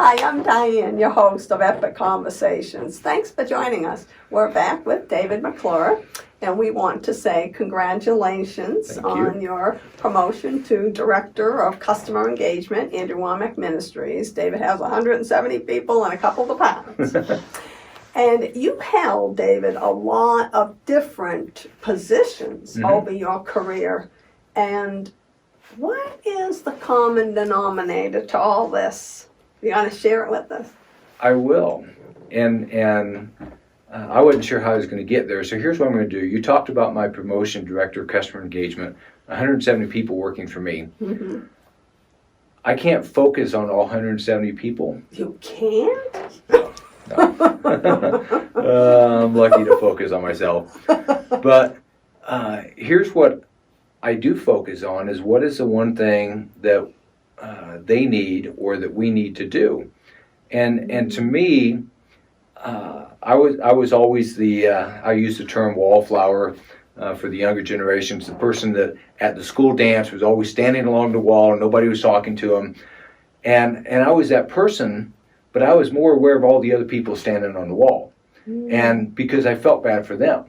Hi, I'm Diane, your host of Epic Conversations. Thanks for joining us. We're back with David McClure, and we want to say congratulations on your promotion to Director of Customer Engagement, Andrew Womack Ministries. David has 170 people and a couple departments. And you held, David, a lot of different positions over your career. And what is the common denominator to all this? You want to share it with us? I will. And I wasn't sure how I was going to get there. So here's what I'm going to do. You talked about my promotion, Director of Customer Engagement, 170 people working for me. Mm-hmm. I can't focus on all 170 people. You can't? No. I'm lucky to focus on myself. But here's what I do focus on is what is the one thing that they need or that we need to do. And to me, I was always the, I use the term wallflower for the younger generations, the person that at the school dance was always standing along the wall and nobody was talking to him. And I was that person, but I was more aware of all the other people standing on the wall. And because I felt bad for them.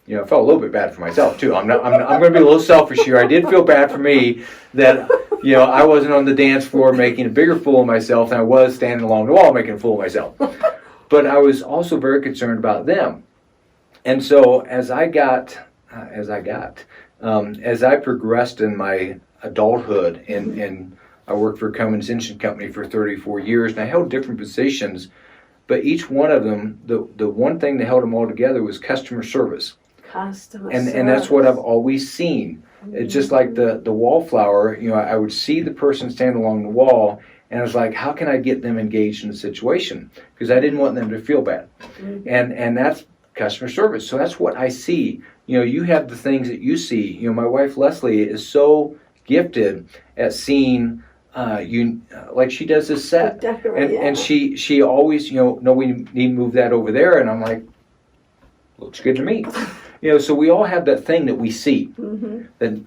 You know, I felt a little bit bad for myself too. I'm going to be a little selfish here. I did feel bad for me that, you know, I wasn't on the dance floor making a bigger fool of myself than I was standing along the wall making a fool of myself. But I was also very concerned about them. And so as I progressed in my adulthood, and I worked for Cummins Engine Company for 34 years, and I held different positions, but each one of them, the one thing that held them all together was customer service. And that's what I've always seen. It's just like the wallflower, you know, I would see the person stand along the wall, and I was like, how can I get them engaged in the situation? Because I didn't want them to feel bad. And that's customer service. So that's what I see. You know, you have the things that you see. You know, my wife Leslie is so gifted at seeing like she does this set. And she always, you know, no, we need to move that over there. And I'm like, looks good to me. You know, so we all have that thing that we see. That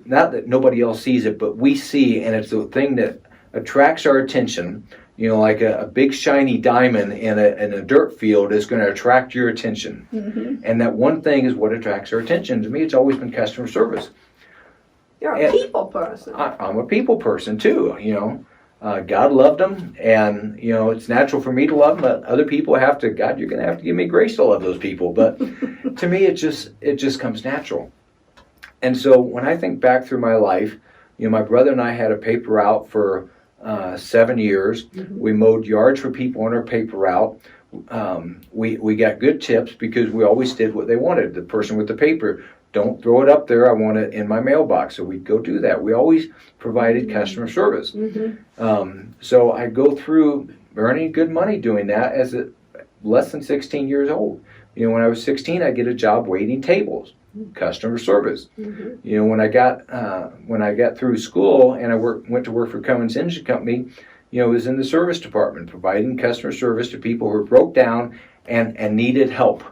not that nobody else sees it, but we see, and it's the thing that attracts our attention. You know, like a big shiny diamond in a dirt field is going to attract your attention. And that one thing is what attracts our attention. To me, it's always been customer service. You're a people person. I'm a people person too, you know. God loved them, and, you know, it's natural for me to love them, but other people have to, God, you're going to have to give me grace to love those people. But to me, it just comes natural. And so when I think back through my life, you know, my brother and I had a paper route for 7 years. We mowed yards for people on our paper route. We got good tips because we always did what they wanted. The person with the paper, don't throw it up there, I want it in my mailbox. So we'd go do that. We always provided customer service. So I go through earning good money doing that as less than 16 years old. You know, when I was 16, I get a job waiting tables, customer service. You know, when I got through school and I went to work for Cummins Engine Company, you know, it was in the service department, providing customer service to people who were broke down and needed help.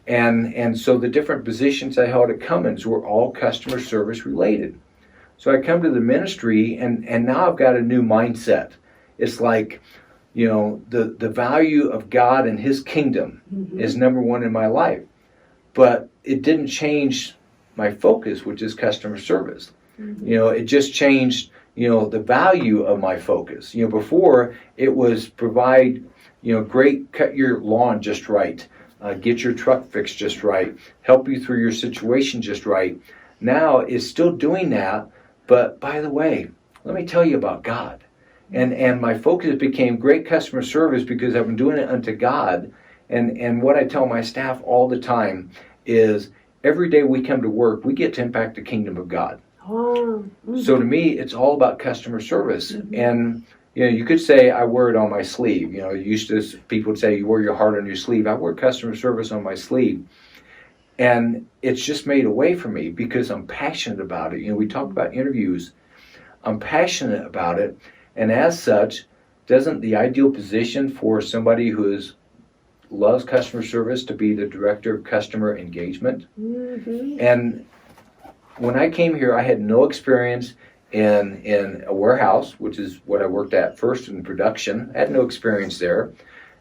And so the different positions I held at Cummins were all customer service related. So I come to the ministry, and now I've got a new mindset. It's like, you know, the value of God and His kingdom is number one in my life. But it didn't change my focus, which is customer service. You know, it just changed, you know, the value of my focus. You know, before it was provide, you know, great, cut your lawn just right. Get your truck fixed just right, help you through your situation just right. Now it's still doing that, but by the way, let me tell you about God. And my focus became great customer service because I've been doing it unto God. And what I tell my staff all the time is every day we come to work, we get to impact the kingdom of God. So to me, it's all about customer service. And you know, you could say I wear it on my sleeve. You know, people would say you wear your heart on your sleeve. I wear customer service on my sleeve. And it's just made a way for me because I'm passionate about it. You know, we talk about interviews. I'm passionate about it. And as such, doesn't the ideal position for somebody who loves customer service to be the Director of Customer Engagement? And when I came here, I had no experience in a warehouse, which is what I worked at first in production. I had no experience there.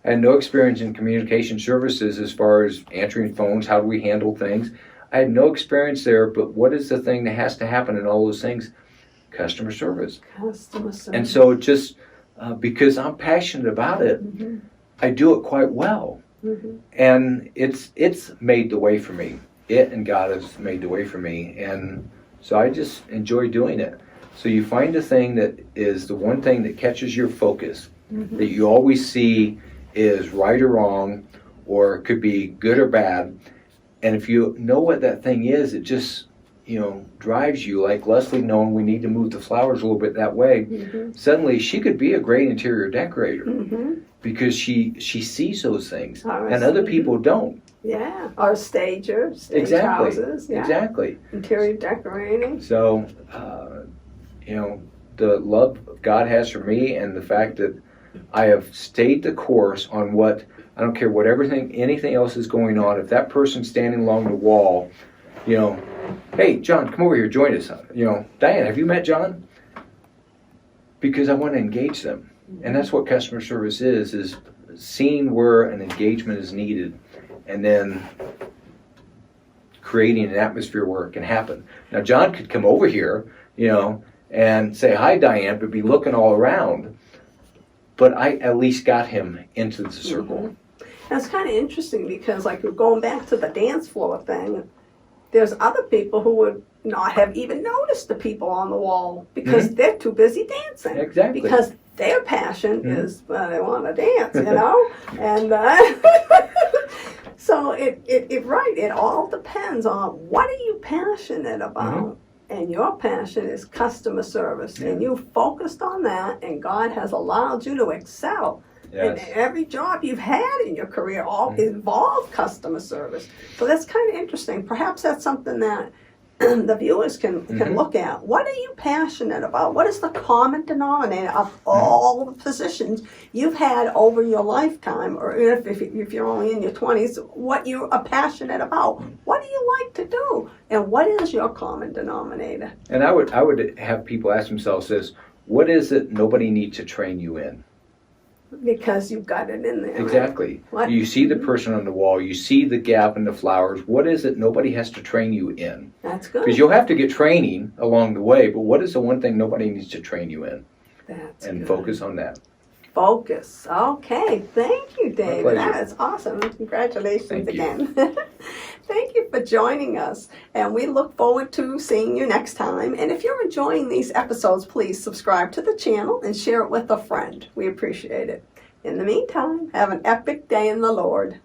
I had no experience in communication services as far as answering phones, how do we handle things. I had no experience there, but what is the thing that has to happen in all those things? Customer service. Customer service. And so just because I'm passionate about it, I do it quite well. And it's made the way for me. It and God has made the way for me. And so I just enjoy doing it. So you find the thing that is the one thing that catches your focus, that you always see is right or wrong, or it could be good or bad. And if you know what that thing is, it just, drives you, like Leslie knowing we need to move the flowers a little bit that way. Suddenly she could be a great interior decorator because she sees those things and other people don't. Yeah, or stager, stage Exactly. houses. Yeah. Exactly. Interior decorating. So, the love God has for me and the fact that I have stayed the course on what, I don't care what anything else is going on. If that person's standing along the wall, hey, John, come over here, join us. Diane, have you met John? Because I want to engage them. And that's what customer service is seeing where an engagement is needed and then creating an atmosphere where it can happen. Now, John could come over here, and say, hi, Diane, but be looking all around. But I at least got him into the circle. That's kind of interesting because, like, going back to the dance floor thing, there's other people who would not have even noticed the people on the wall because they're too busy dancing. Exactly. Because their passion is, well, they want to dance, and so it all depends on what are you passionate about. And your passion is customer service, and you focused on that, and God has allowed you to excel. Yes. And every job you've had in your career all involved customer service. So that's kind of interesting. Perhaps that's something that the viewers can look at. What are you passionate about? What is the common denominator of all the positions you've had over your lifetime, or if you're only in your 20s, what you are passionate about? What do you like to do? And what is your common denominator? And I would have people ask themselves this, what is it nobody needs to train you in? Because you've got it in there. Exactly. Right? You see the person on the wall, you see the gap in the flowers. What is it nobody has to train you in? That's good. Because you'll have to get training along the way, but what is the one thing nobody needs to train you in? That's and good. Focus on that. Focus. Okay. Thank you, David. pleasure. That is awesome. Congratulations Thank you. again. Thank you for joining us. And we look forward to seeing you next time. And if you're enjoying these episodes, please subscribe to the channel and share it with a friend. We appreciate it. In the meantime, have an epic day in the Lord.